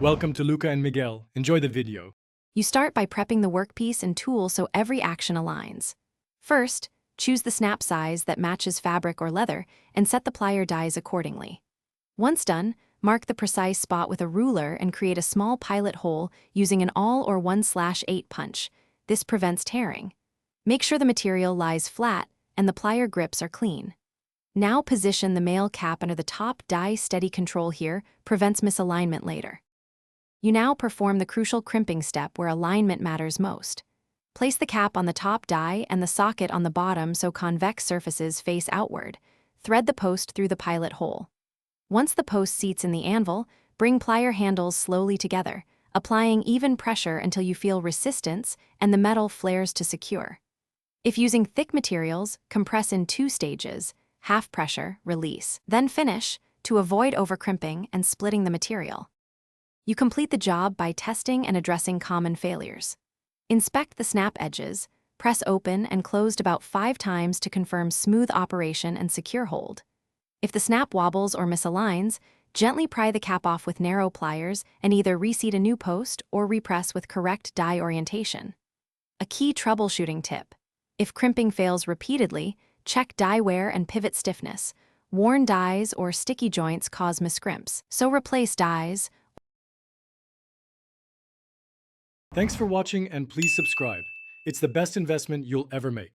Welcome to Luca and Miguel. Enjoy the video. You start by prepping the workpiece and tool so every action aligns. First, choose the snap size that matches fabric or leather and set the plier dies accordingly. Once done, mark the precise spot with a ruler and create a small pilot hole using an all or 1/8 punch. This prevents tearing. Make sure the material lies flat and the plier grips are clean. Now position the male cap under the top die. Steady control here prevents misalignment later. You now perform the crucial crimping step where alignment matters most. Place the cap on the top die and the socket on the bottom so convex surfaces face outward. Thread the post through the pilot hole. Once the post seats in the anvil, bring plier handles slowly together, applying even pressure until you feel resistance and the metal flares to secure. If using thick materials, compress in 2 stages, half pressure, release, then finish to avoid overcrimping and splitting the material. You complete the job by testing and addressing common failures. Inspect the snap edges, press open and closed about 5 times to confirm smooth operation and secure hold. If the snap wobbles or misaligns, gently pry the cap off with narrow pliers and either reseat a new post or repress with correct die orientation. A key troubleshooting tip: if crimping fails repeatedly, check die wear and pivot stiffness. Worn dies or sticky joints cause miscrimps, so replace dies. Thanks for watching and please subscribe. It's the best investment you'll ever make.